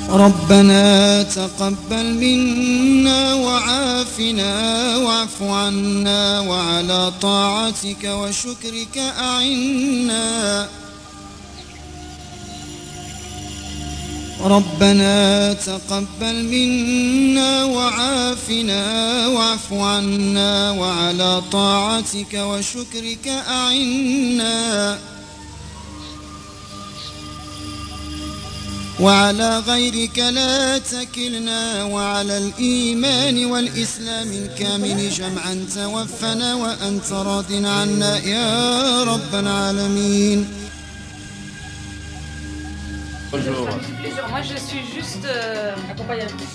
ربنا تقبل منا وعافنا واعف عنا وعلى طاعتك وشكرك أعنا. ربنا تقبل منا وعافنا واعف عنا وعلى طاعتك وشكرك أعنا. وعلى غيرك لا تكلنا وعلى الإيمان والإسلام الكامل جمعا توفنا وأنت راض عنا يا رب العالمين. Bonjour. Moi je suis juste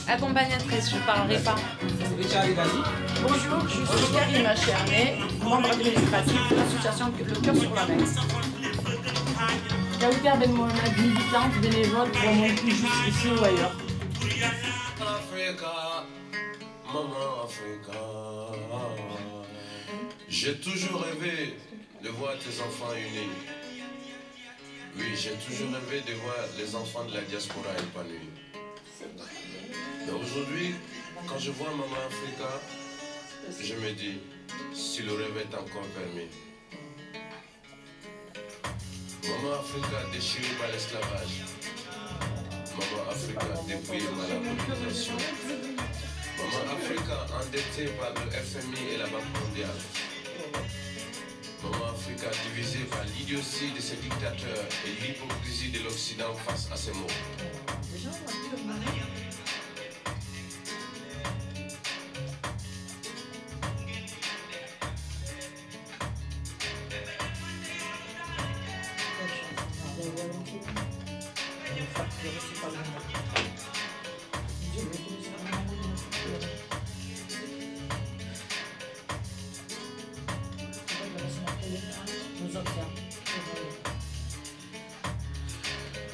accompagnatrice, je ne parlerai pas. Bonjour, je suis Karima Chernet, membre administratif de l'association Le Cœur sur la Mer. Kauter Ben Mohamed, militante bénévole pour un monde plus juste ici ou ailleurs. Africa, maman Africa. J'ai toujours rêvé de voir tes enfants unis. Oui, j'ai toujours rêvé de voir les enfants de la diaspora épanouis. Mais aujourd'hui, quand je vois maman Africa, je me dis, si le rêve est encore permis. Maman Africa déchirée par l'esclavage. Maman Africa dépouillée par la colonisation. Maman Africa endettée par le FMI et la Banque mondiale. Maman Africa divisée par l'idiotie de ses dictateurs et l'hypocrisie de l'Occident face à ces mots.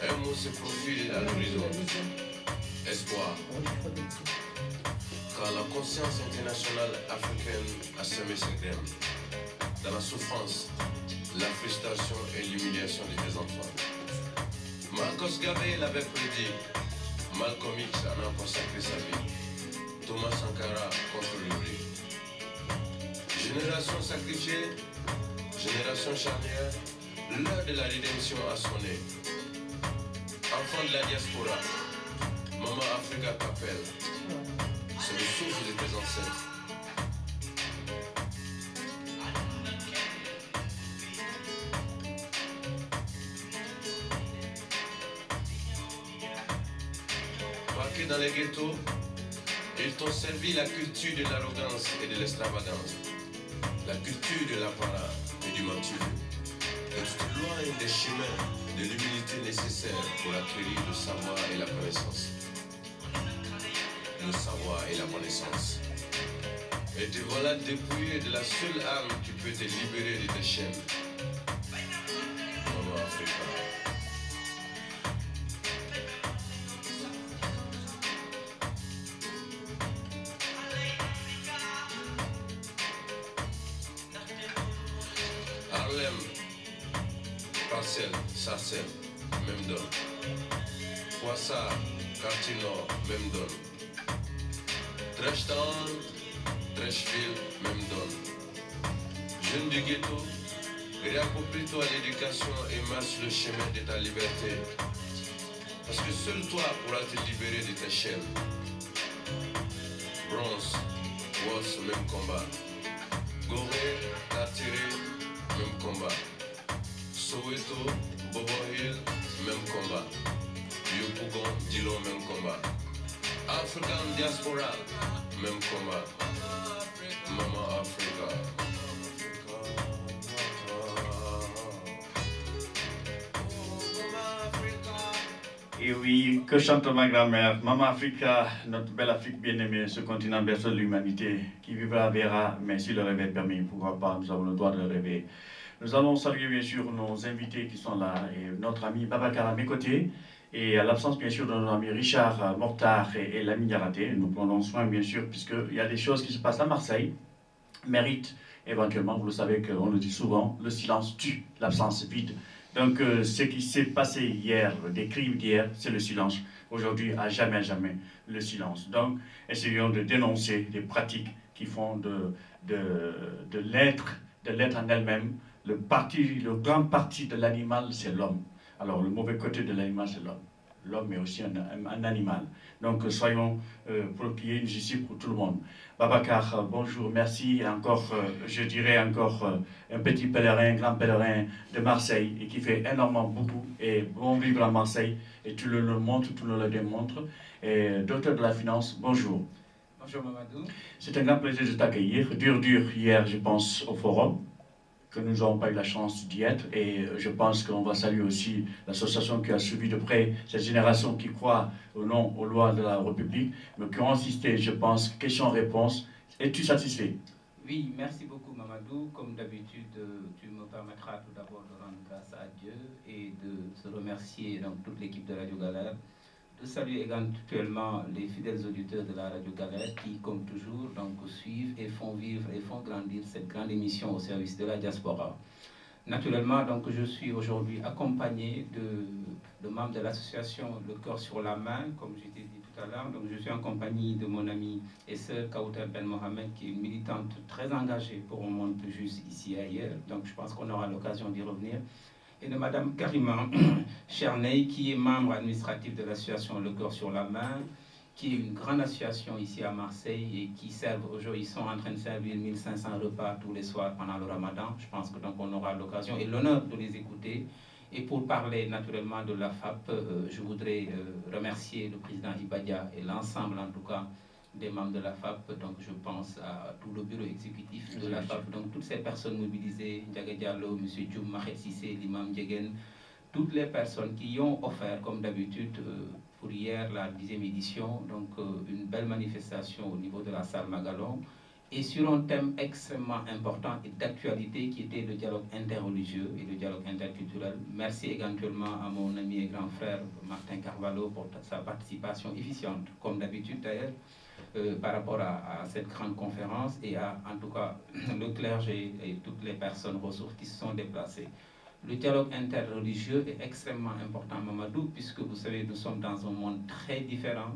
Un mot se profile à l'horizon. Espoir. Car la conscience internationale africaine a semé ses graines. Dans la souffrance, la frustration et l'humiliation de tes enfants. Marcos Garvey l'avait prédit. Malcolm X en a consacré sa vie. Thomas Sankara contre l'oubli. Génération sacrifiée, génération charnière, l'heure de la rédemption a sonné. Enfant de la diaspora, Maman Africa t'appelle. C'est le souffle de tes ancêtres. Marqués dans les ghettos, ils t'ont servi la culture de l'arrogance et de l'extravagance, la culture de l'apparat et du mentir. Et tu t'éloignes des chemins de l'humilité nécessaire pour acquérir le savoir et la connaissance. Le savoir et la connaissance. Et te voilà dépouillé de la seule arme qui peut te libérer de tes chaînes. Maman Africa. Harlem, Parcelles, Sarcelles, même donne. Poissard, Quartier Nord, même donne. Trashtown, Trashville, même donne. Jeune du ghetto, réapproprie-toi l'éducation et marche le chemin de ta liberté. Parce que seul toi pourras te libérer de tes chaînes. Bronx, Walls, même combat. Gorée, Tartiré, même combat. Soweto, Bobo Hill, même combat. Yopougon, Dillon, même combat. African Diaspora, même combat. Maman Africa. Et oui, que chante ma grand-mère, Maman Africa, notre belle Afrique bien-aimée, ce continent berceau de l'humanité, qui vivra verra, mais si le rêve est permis, pourquoi pas, nous avons le droit de rêver. Nous allons saluer bien sûr nos invités qui sont là, et notre ami Babacar à mes côtés, et à l'absence bien sûr de notre ami Richard Mortar et Lamine Yaraté. Nous prenons soin bien sûr, puisqu'il y a des choses qui se passent à Marseille, mérite éventuellement, vous le savez qu'on le dit souvent, le silence tue, l'absence vide. Donc ce qui s'est passé hier, des crimes d'hier, c'est le silence. Aujourd'hui, à jamais, jamais, le silence. Donc essayons de dénoncer des pratiques qui font de l'être en elle-même. Le grand parti de l'animal, c'est l'homme. Alors le mauvais côté de l'animal, c'est l'homme. L'homme est aussi un animal. Donc soyons pour qu'il y ait une justice pour tout le monde. Babacar, bonjour, merci. Encore, je dirais encore un petit pèlerin, un grand pèlerin de Marseille et qui fait énormément beaucoup et bon vivre à Marseille. Et tu le montres, tu le démontres. Et docteur de la finance, bonjour. Bonjour Mamadou. C'est un grand plaisir de t'accueillir. Dur hier, je pense, au forum, que nous n'avons pas eu la chance d'y être. Et je pense qu'on va saluer aussi l'association qui a suivi de près cette génération qui croit au nom, aux lois de la République, mais qui ont insisté, je pense, question-réponse. Es-tu satisfait? Oui, merci beaucoup Mamadou. Comme d'habitude, tu me permettras tout d'abord de rendre grâce à Dieu et de se remercier donc, toute l'équipe de Radio Galère, de saluer également les fidèles auditeurs de la Radio Galère qui, comme toujours, donc, suivent et font vivre et font grandir cette grande émission au service de la diaspora. Naturellement, donc, je suis aujourd'hui accompagné de membres de l'association Le Cœur sur la Main, comme je t'ai dit tout à l'heure. Donc, je suis en compagnie de mon amie et sœur Kauter Ben Mohamed, qui est une militante très engagée pour un monde plus juste ici et ailleurs. Donc, je pense qu'on aura l'occasion d'y revenir. Et de Madame Karima Cherney, qui est membre administratif de l'association Le Cœur sur la Main, qui est une grande association ici à Marseille et qui servent aujourd'hui, ils sont en train de servir 1500 repas tous les soirs pendant le Ramadan. Je pense que donc on aura l'occasion et l'honneur de les écouter. Et pour parler naturellement de la FAP, je voudrais remercier le président Ibadia et l'ensemble en tout cas des membres de la FAP. Donc je pense à tout le bureau exécutif de la FAP, donc toutes ces personnes mobilisées, Ndiaga Diallo, M. Dioum, Mahed Sissé, l'imam Djegen, toutes les personnes qui ont offert comme d'habitude pour hier la 10e édition, donc une belle manifestation au niveau de la salle Magalon, et sur un thème extrêmement important et d'actualité qui était le dialogue interreligieux et le dialogue interculturel. Merci également à mon ami et grand frère Martin Carvalho pour sa participation efficiente, comme d'habitude d'ailleurs, par rapport à cette grande conférence et à, en tout cas, le clergé et toutes les personnes ressources qui se sont déplacées. Le dialogue interreligieux est extrêmement important, Mamadou, puisque vous savez, nous sommes dans un monde très différent,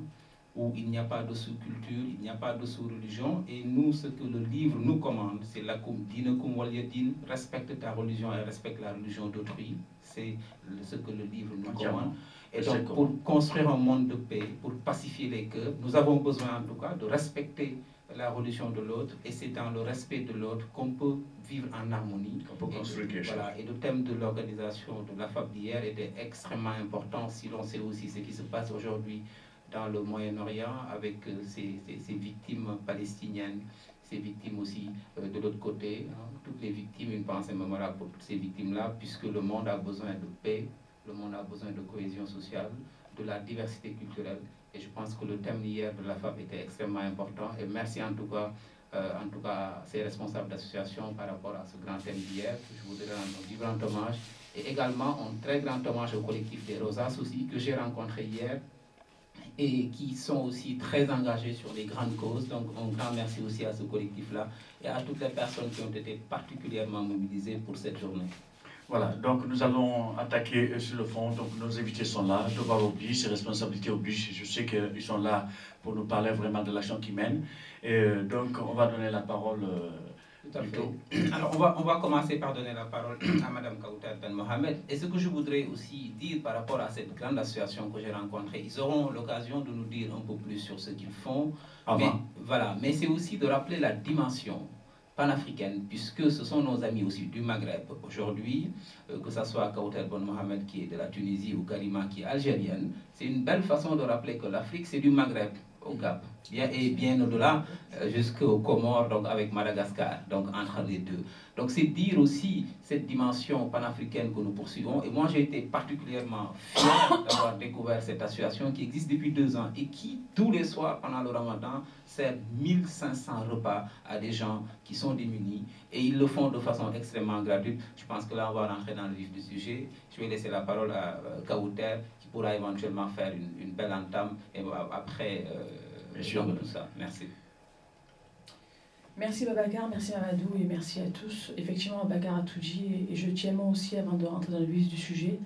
où il n'y a pas de sous-culture, il n'y a pas de sous-religion, et nous, ce que le livre nous commande, c'est lakum dinakum waliyadin, respecte ta religion et respecte la religion d'autrui, c'est ce que le livre nous commande. Et donc, pour construire un monde de paix, pour pacifier les cœurs, nous avons besoin en tout cas de respecter la religion de l'autre, et c'est dans le respect de l'autre qu'on peut vivre en harmonie. On peut construire quelque chose. Voilà, et le thème de l'organisation de la FAP d'hier était extrêmement important, si l'on sait aussi ce qui se passe aujourd'hui dans le Moyen-Orient avec ces victimes palestiniennes, ces victimes aussi de l'autre côté, hein, toutes les victimes, une pensée mémorable pour toutes ces victimes-là, puisque le monde a besoin de paix, le monde a besoin de cohésion sociale, de la diversité culturelle. Et je pense que le thème hier de la FAP était extrêmement important. Et merci en tout cas à ces responsables d'association par rapport à ce grand thème d'hier. Je voudrais rendre un vibrant hommage. Et également un très grand hommage au collectif des Rosas aussi, que j'ai rencontré hier, et qui sont aussi très engagés sur les grandes causes. Donc un grand merci aussi à ce collectif-là et à toutes les personnes qui ont été particulièrement mobilisées pour cette journée. Voilà, donc nous allons attaquer sur le fond. Donc nos invités sont là, devoir oblige, ses responsabilités obligent. Je sais qu'ils sont là pour nous parler vraiment de l'action qu'ils mènent. Et donc on va donner la parole Tout à fait. Alors on va commencer par donner la parole à Mme Kauter Ben Mohamed. Et ce que je voudrais aussi dire par rapport à cette grande association que j'ai rencontrée, ils auront l'occasion de nous dire un peu plus sur ce qu'ils font. Mais c'est aussi de rappeler la dimension panafricaine, puisque ce sont nos amis aussi du Maghreb aujourd'hui, que ce soit Kauter Ben Mohamed qui est de la Tunisie ou Karima qui est algérienne. C'est une belle façon de rappeler que l'Afrique c'est du Maghreb au Cap, et bien au-delà, jusqu'aux Comores, donc avec Madagascar, donc entre les deux. Donc c'est dire aussi cette dimension panafricaine que nous poursuivons. Et moi j'ai été particulièrement fier d'avoir découvert cette association qui existe depuis 2 ans et qui, tous les soirs pendant le Ramadan, sert 1500 repas à des gens qui sont démunis. Et ils le font de façon extrêmement gratuite. Je pense que là on va rentrer dans le vif du sujet. Je vais laisser la parole à Kauter, qui pourra éventuellement faire une belle entame et après tout ça. Merci. Merci Babacar, merci Mamadou et merci à tous. Effectivement, Babacar a tout dit et je tiens moi aussi, avant de rentrer dans le vif du sujet,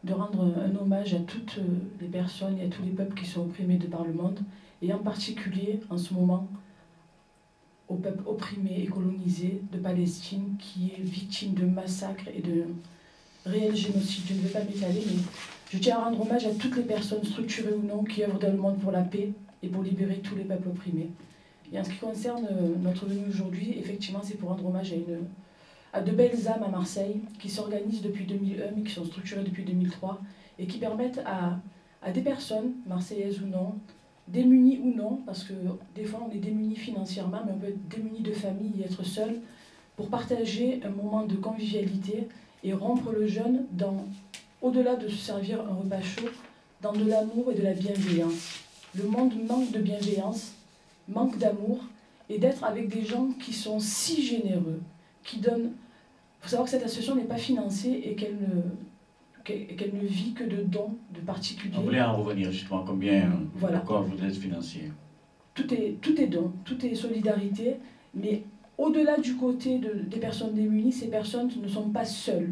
de rendre un hommage à toutes les personnes et à tous les peuples qui sont opprimés de par le monde, et en particulier en ce moment au peuple opprimé et colonisé de Palestine qui est victime de massacres et de réels génocides. Je ne vais pas m'étaler, mais je tiens à rendre hommage à toutes les personnes, structurées ou non, qui œuvrent dans le monde pour la paix et pour libérer tous les peuples opprimés. Et en ce qui concerne notre venue aujourd'hui, effectivement, c'est pour rendre hommage à de belles âmes à Marseille qui s'organisent depuis 2001, mais qui sont structurées depuis 2003 et qui permettent à des personnes, marseillaises ou non, démunies ou non, parce que des fois on est démunis financièrement, mais on peut être démunis de famille et être seul, pour partager un moment de convivialité et rompre le jeûne au-delà de se servir un repas chaud, dans de l'amour et de la bienveillance. Le monde manque de bienveillance, manque d'amour, et d'être avec des gens qui sont si généreux, qui donnent... Il faut savoir que cette association n'est pas financée et qu'elle ne vit que de dons de particuliers. On voulait en revenir justement, combien voilà. Pourquoi vous êtes financier? Tout est don, tout est solidarité, mais au-delà du côté des personnes démunies, ces personnes ne sont pas seules.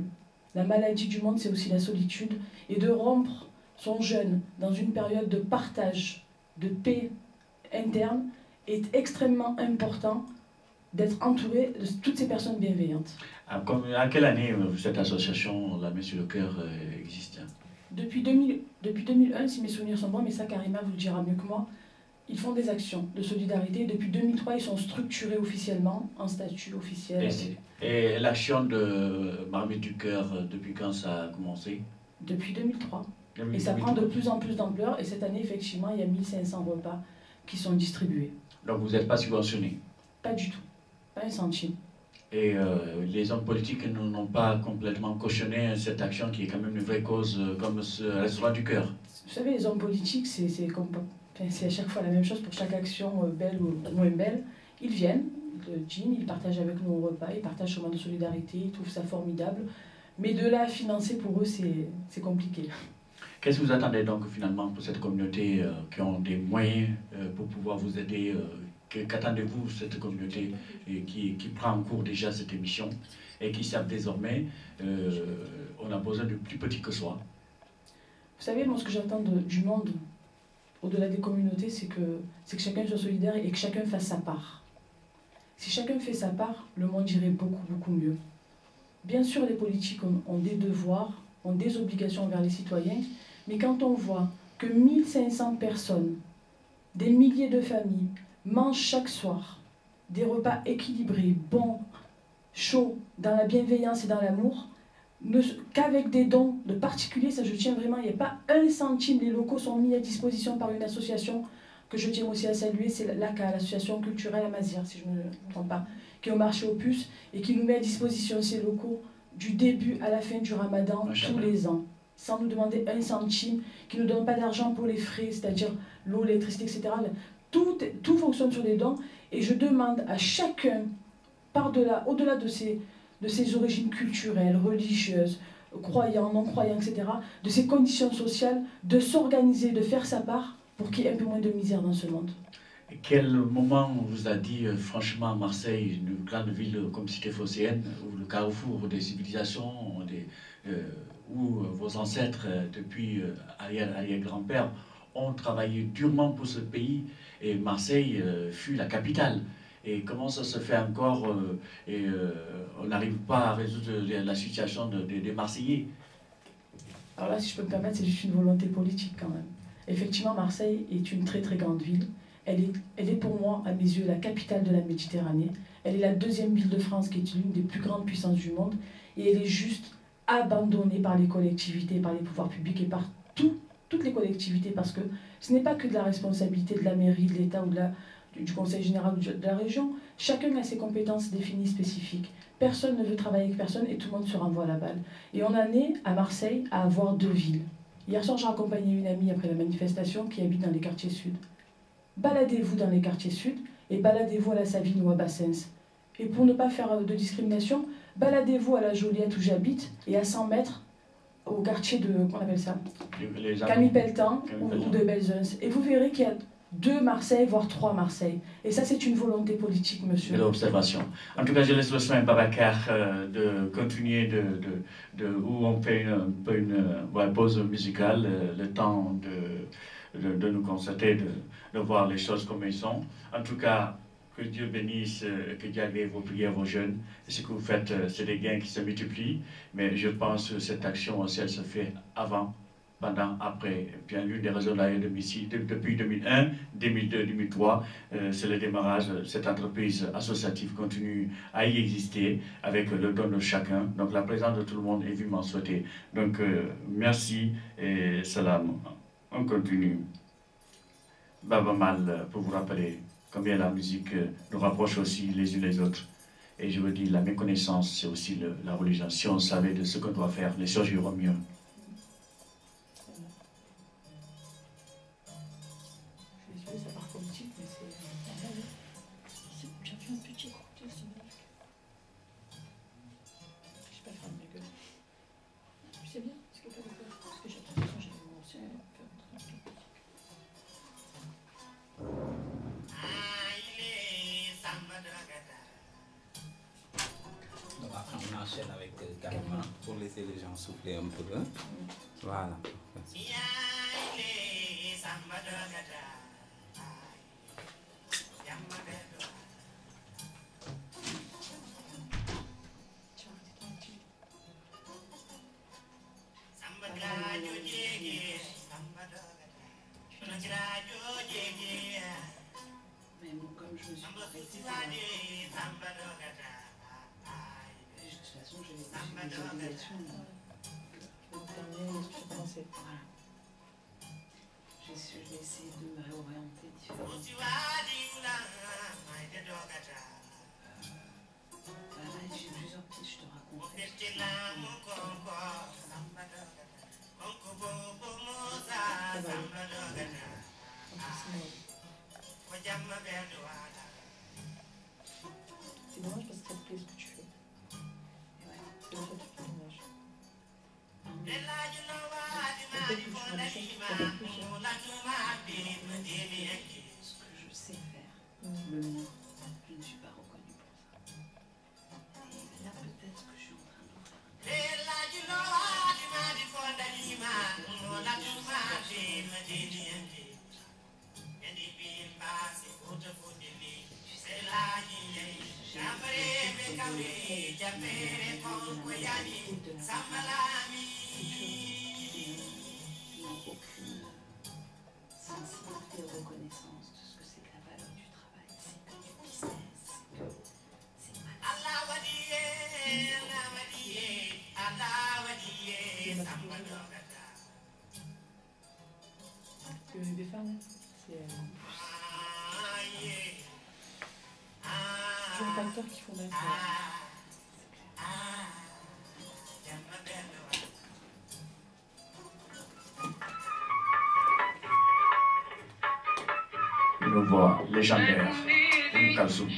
La maladie du monde, c'est aussi la solitude, et de rompre son jeûne dans une période de partage, de paix interne, est extrêmement important d'être entouré de toutes ces personnes bienveillantes. À quelle année cette association, La Main sur le Cœur, existe? Depuis 2001, si mes souvenirs sont bons, mais ça Karima vous le dira mieux que moi, ils font des actions de solidarité. Depuis 2003, ils sont structurés officiellement, en statut officiel. Et l'action de Marmite du Cœur, depuis quand ça a commencé? Depuis 2003. Et ça prend de plus en plus d'ampleur, et cette année, effectivement, il y a 1500 repas qui sont distribués. Donc vous n'êtes pas subventionné? Pas du tout, pas un centime. Et les hommes politiques n'ont pas complètement cautionné cette action qui est quand même une vraie cause, comme ce restaurant du cœur. Vous savez, les hommes politiques, c'est à chaque fois la même chose pour chaque action, belle ou moins belle. Ils viennent, ils dînent, ils partagent avec nous un repas, ils partagent ce moment de solidarité, ils trouvent ça formidable. Mais de là à financer, pour eux, c'est compliqué. Qu'est-ce que vous attendez donc finalement pour cette communauté qui ont des moyens pour pouvoir vous aider? Qu'attendez-vous cette communauté qui prend en cours déjà cette émission et qui savent désormais on a besoin de plus petit que soi? Vous savez, moi ce que j'attends du monde, au-delà des communautés, c'est que chacun soit solidaire et que chacun fasse sa part. Si chacun fait sa part, le monde irait beaucoup, beaucoup mieux. Bien sûr, les politiques ont des devoirs, ont des obligations envers les citoyens, mais quand on voit que 1500 personnes, des milliers de familles, mangent chaque soir des repas équilibrés, bons, chauds, dans la bienveillance et dans l'amour, qu'avec des dons de particuliers, ça je tiens vraiment, il n'y a pas un centime, les locaux sont mis à disposition par une association que je tiens aussi à saluer, c'est l'ACA, l'association culturelle Amazir, si je ne me trompe pas, qui est au marché aux puces et qui nous met à disposition ces locaux du début à la fin du Ramadan, tous les ans, sans nous demander un centime, qui ne nous donne pas d'argent pour les frais, c'est-à-dire l'eau, l'électricité, etc. Tout fonctionne sur des dons, et je demande à chacun, au-delà de ses origines culturelles, religieuses, croyants, non-croyants, etc., de ses conditions sociales, de s'organiser, de faire sa part pour qu'il y ait un peu moins de misère dans ce monde. Et quel moment on vous a dit, franchement, Marseille, une grande ville comme cité phocéenne, où le carrefour des civilisations, où vos ancêtres, depuis arrière-grand-père, ont travaillé durement pour ce pays, et Marseille fut la capitale. Et comment ça se fait encore on n'arrive pas à résoudre la situation des Marseillais? Alors là, si je peux me permettre, c'est juste une volonté politique quand même. Effectivement, Marseille est une très très grande ville. Elle est pour moi, à mes yeux, la capitale de la Méditerranée. Elle est la deuxième ville de France qui est l'une des plus grandes puissances du monde. Et elle est juste abandonnée par les collectivités, par les pouvoirs publics et par toutes les collectivités. Parce que ce n'est pas que de la responsabilité de la mairie, de l'État ou du Conseil général de la région. Chacun a ses compétences définies spécifiques. Personne ne veut travailler avec personne et tout le monde se renvoie la balle. Et on en est à Marseille à avoir deux villes. Hier soir, j'ai accompagné une amie après la manifestation qui habite dans les quartiers sud. Baladez-vous dans les quartiers sud et baladez-vous à la Savine ou à Bassens. Et pour ne pas faire de discrimination, baladez-vous à la Joliette où j'habite et à 100 mètres au quartier de, qu'on appelle ça, Camille Pelletan ou de Belzunce. Et vous verrez qu'il y a 2 Marseille, voire 3 Marseille. Et ça, c'est une volonté politique, monsieur. De l'observation. En tout cas, je laisse le soin à Babacar de continuer où on fait une pause musicale, le temps de nous constater, de voir les choses comme elles sont. En tout cas, que Dieu bénisse, que Dieu agrée vos prières, vos jeûnes. Ce que vous faites, c'est des gains qui se multiplient, mais je pense que cette action aussi, elle se fait avant, pendant, après. Bien, l'une des raisons d'ailleurs depuis 2001, 2002, 2003, c'est le démarrage. Cette entreprise associative continue à y exister avec le don de chacun. Donc la présence de tout le monde est vivement souhaitée. Donc merci et salam. On continue. Baba Mal, pour vous rappeler combien la musique nous rapproche aussi les unes les autres. Et je vous dis, la méconnaissance, c'est aussi la religion. Si on savait de ce qu'on doit faire, les choses iront mieux. Ça part politique, mais c'est... J'ai vu un petit côté, c'est bien. Je sais pas faire de ma gueule. C'est bien, parce que parce que j'ai l'impression que j'ai commencé à faire un truc. Donc après on enchaîne avec Karima pour laisser les gens souffler un peu. Hein? Voilà. Mais bon, comme je me suis arrêtée, de toute façon, j'ai des obligations. Pour terminer, je vais commencer. Voilà. Je vais essayer de me réorienter différemment. Voilà, j'ai plusieurs pistes, je te raconterai. C'est dommage parce que ça te plaît ce que tu fais. Ouais. C'est dommage. Peut-être que tu feras des choses qui t'aiment plus. Ce que je sais faire, le mien, je ne suis pas reconnue pour ça. Et là, peut-être que je suis en train de faire aucune sensibilité et reconnaissance de ce que c'est que la valeur du travail. C'est que du business, c'est mal. Le bébé femme, c'est toujours les facteurs qui font mettre. Une voix légendaire, une Kalsoum. Je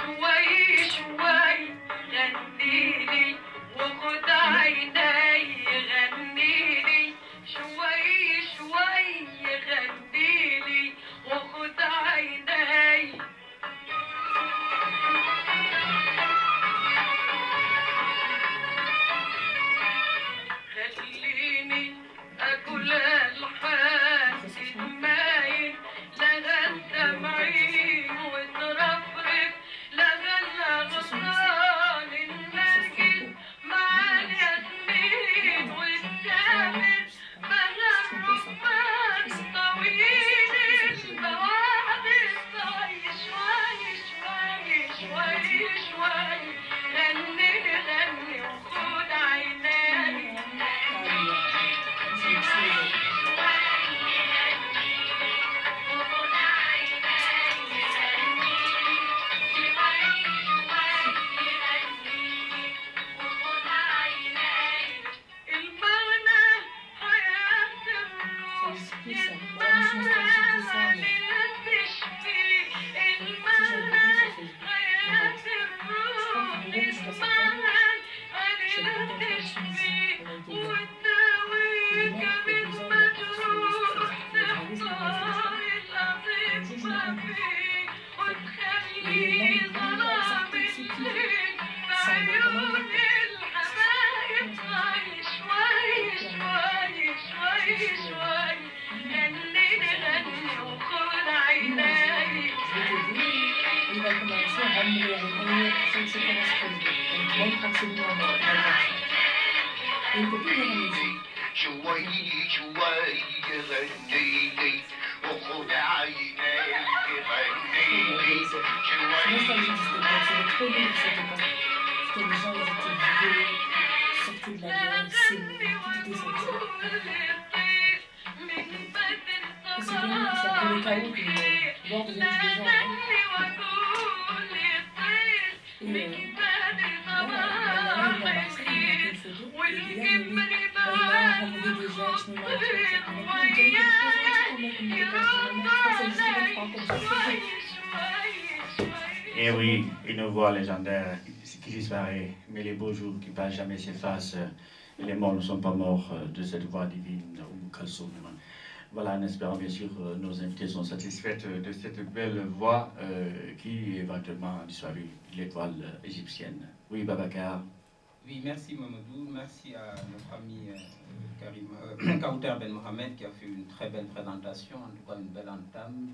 c'est comment se fait. Donc, bon, pratiquement, on va voir ça. Et une copine de la musique. C'est nostalgique de cette époque, c'est trop beau de cette époque. Parce que les gens, ils étaient vieux, sortis de la guerre, s'aimaient, tout était comme ça. Et c'est bien, c'est après le chaos que l'or devient plus des gens. Et voilà, il est à Marseille, il a pris une photo, et il a dit, voilà, on rencontré des gens, je me marre, Et oui, une voix légendaire qui disparaît, mais les beaux jours qui passent jamais s'effacent. Les morts ne sont pas morts de cette voix divine, ou Kalsoum. Voilà, en espérant bien sûr nos invités sont satisfaits de cette belle voix qui éventuellement a disparu, l'étoile égyptienne. Oui, Babacar. Oui, merci Mamadou, merci à notre ami Kauter Ben Mohamed qui a fait une très belle présentation, en tout cas une belle entame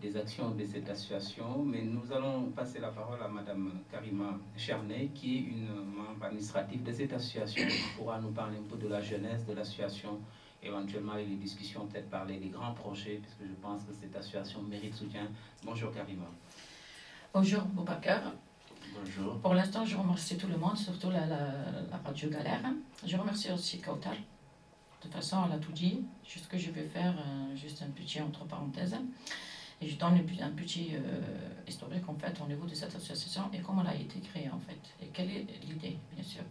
des actions de cette association. Mais nous allons passer la parole à Madame Karima Cherney, qui est une membre administrative de cette association, qui pourra nous parler un peu de la jeunesse de l'association, éventuellement avec les discussions, peut-être parler des grands projets, puisque je pense que cette association mérite soutien. Bonjour Karima. Bonjour Boubacar. Bonjour. Pour l'instant, je remercie tout le monde, surtout la Radio Galère. Je remercie aussi Kauter. De toute façon, elle a tout dit. Juste que je vais faire juste un petit entre parenthèses. Et je donne un petit historique en fait au niveau de cette association et comment elle a été créée en fait. Et quelle est l'idée, bien sûr.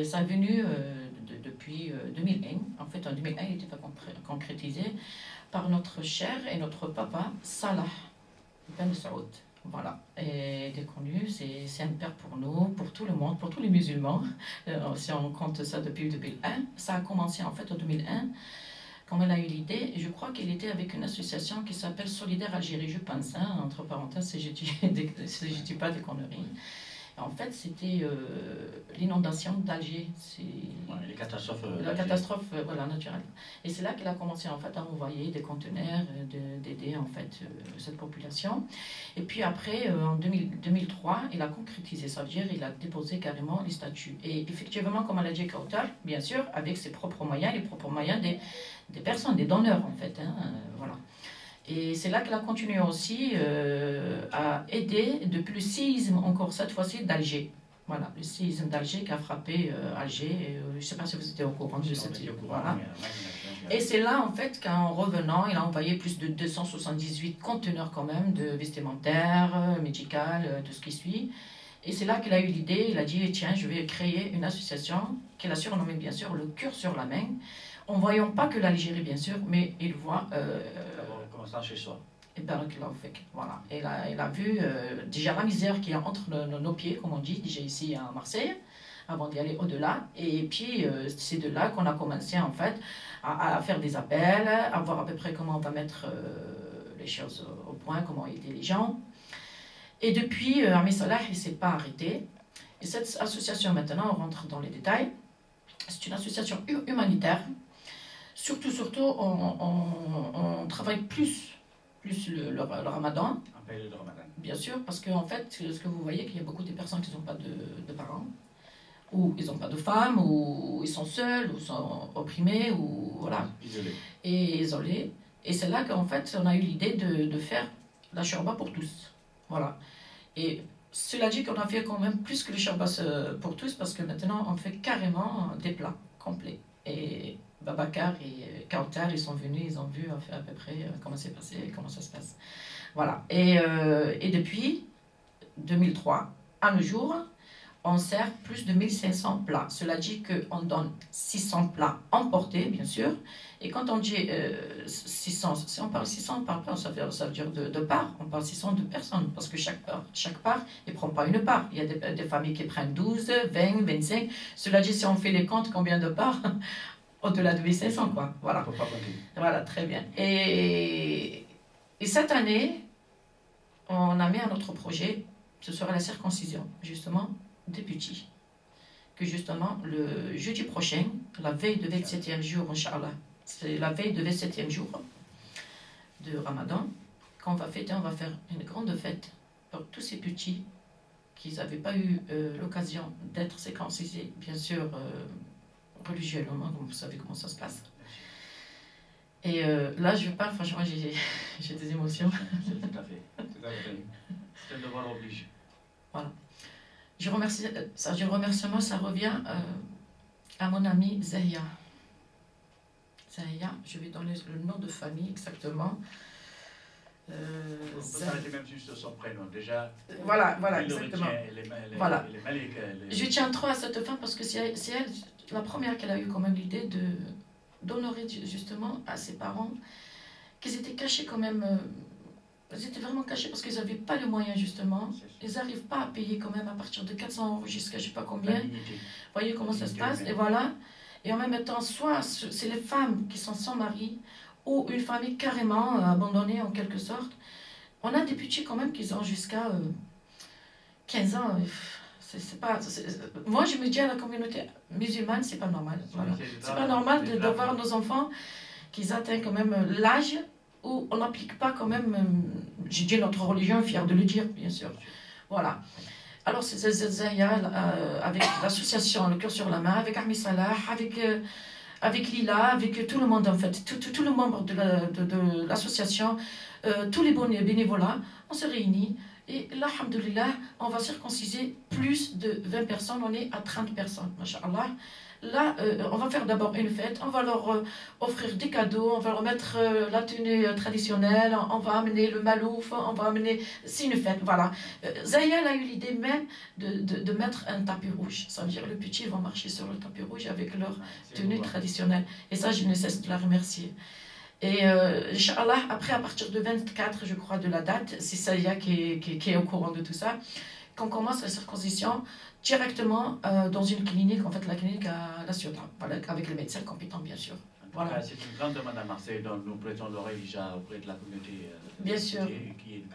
Ça est venu depuis 2001. En fait, en 2001, il était pas concrétisé par notre cher et notre papa, Salah Ben Saoud. Voilà, et déconnu, c'est un père pour nous, pour tout le monde, pour tous les musulmans, si on compte ça depuis 2001. Ça a commencé en fait en 2001, quand elle a eu l'idée, je crois qu'elle était avec une association qui s'appelle Solidaire Algérie, je pense, hein, entre parenthèses, si je dis pas des conneries. En fait, c'était l'inondation d'Alger. Les catastrophes. La catastrophe voilà, naturelle. Et c'est là qu'elle a commencé en fait, à envoyer des conteneurs, d'aider en fait, cette population. Et puis après, en 2003, il a concrétisé, ça veut dire il a déposé carrément les statuts. Et effectivement, comme elle a dit Kauter, bien sûr, avec ses propres moyens, les propres moyens des personnes, des donneurs en fait. Hein, voilà. Et c'est là qu'elle a continué aussi à aider depuis le séisme, encore cette fois-ci, d'Alger. Voilà, le séisme d'Alger qui a frappé Alger. Je ne sais pas si vous étiez au courant de cette... Voilà. Et c'est là, en fait, qu'en revenant, il a envoyé plus de 278 conteneurs quand même de vestimentaires, médicales, tout ce qui suit. Et c'est là qu'il a eu l'idée, il a dit, tiens, je vais créer une association qu'il a surnommée, bien sûr, le Cœur sur la main, en voyant pas que l'Algérie, bien sûr, mais il voit... commençant chez soi. Et voilà. Et là, il a vu déjà la misère qui est entre nos pieds, comme on dit, déjà ici à Marseille, avant d'y aller au-delà. Et puis, c'est de là qu'on a commencé, en fait, à faire des appels, à voir à peu près comment on va mettre les choses au point, comment aider les gens. Et depuis, Ahmed Salah, il ne s'est pas arrêté. Et cette association, maintenant, on rentre dans les détails. C'est une association humanitaire. Surtout, on travaille plus le ramadan. En période de ramadan. Bien sûr, parce qu'en fait, ce que vous voyez, qu'il y a beaucoup de personnes qui n'ont pas de parents, ou ils n'ont pas de femmes, ou ils sont seuls, ou sont opprimés, ou voilà. Isolés. Et isolés. Et c'est là qu'en fait, on a eu l'idée de faire la shorba pour tous. Voilà. Et cela dit qu'on a fait quand même plus que le shorba pour tous, parce que maintenant, on fait carrément des plats complets. Et Babacar et Kauter, ils sont venus, ils ont vu à peu près comment c'est passé, comment ça se passe. Voilà. Et depuis 2003, à nos jours, on sert plus de 1500 plats. Cela dit qu'on donne 600 plats emportés, bien sûr. Et quand on dit 600, si on parle 600, on parle pas, ça veut dire de part. On parle 600 de personnes, parce que chaque part, il ne prend pas une part. Il y a des familles qui prennent 12, 20, 25. Cela dit, si on fait les comptes, combien de parts? Au-delà de 1500, quoi. Voilà. Faut pas compter. Voilà, très bien. Et cette année, on a mis un autre projet. Ce sera la circoncision, justement, des petits. Que justement, le jeudi prochain, la veille de 27e jour, Inch'Allah, c'est la veille de 27e jour de Ramadan, qu'on va fêter, on va faire une grande fête pour tous ces petits qu'ils n'avaient pas eu l'occasion d'être circoncisés, bien sûr, religieusement, comme vous savez comment ça se passe. Et là, je parle, franchement, j'ai des émotions. C'est tout à fait. C'est un devoir oblige. Voilà. Je remercie, le remerciement, ça revient à mon amie Zahia. Zahia, je vais donner le nom de famille exactement. On peut s'arrêter même juste son prénom, déjà. Voilà, exactement. Voilà. Malik, je tiens trop à cette femme parce que c'est elle, la première qu'elle a eu comme l'idée d'honorer justement à ses parents, qu'ils étaient cachés quand même. Ils étaient vraiment cachés parce qu'ils n'avaient pas les moyens justement. Ils n'arrivent pas à payer quand même à partir de 400 € jusqu'à je ne sais pas combien. Vous voyez comment ça se passe. Et voilà. Et en même temps, soit c'est les femmes qui sont sans mari ou une famille carrément abandonnée en quelque sorte. On a des petits quand même qui ont jusqu'à 15 ans. Moi, je me dis à la communauté musulmane, c'est pas normal. Voilà. C'est pas normal d'avoir nos enfants qui atteignent quand même l'âge où on n'applique pas quand même, j'ai dit notre religion, fier de le dire, bien sûr. Voilà. Alors, c'est Zahia, avec l'association Le Cœur sur la Main, avec Armi Salah, avec Lila, avec tout le monde en fait, tous les membres de l'association, tous les bénévolats, on se réunit. Et là, alhamdoulilah, on va circonciser plus de 20 personnes, on est à 30 personnes, masha'Allah. Là, on va faire d'abord une fête, on va leur offrir des cadeaux, on va leur mettre la tenue traditionnelle, on va amener le malouf, on va amener... C'est une fête, voilà. Zahia a eu l'idée même de mettre un tapis rouge. Ça veut dire le petit vont marcher sur le tapis rouge avec leur tenue traditionnelle. Et ça, je ne cesse de la remercier. Et Inch'Allah, après, à partir de 24, je crois, de la date, c'est Zahia qui est au courant de tout ça, qu'on commence la circoncision directement dans une clinique, en fait la clinique à La Ciotat, avec les médecins compétents bien sûr. Voilà. C'est une grande demande à Marseille dont nous prêtons l'oreille déjà auprès de la communauté bien sûr. Qui est une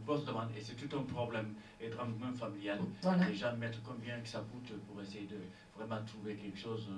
grosse demande et c'est tout un problème et drame même familial. Voilà. Les gens mettent combien que ça coûte pour essayer de vraiment trouver quelque chose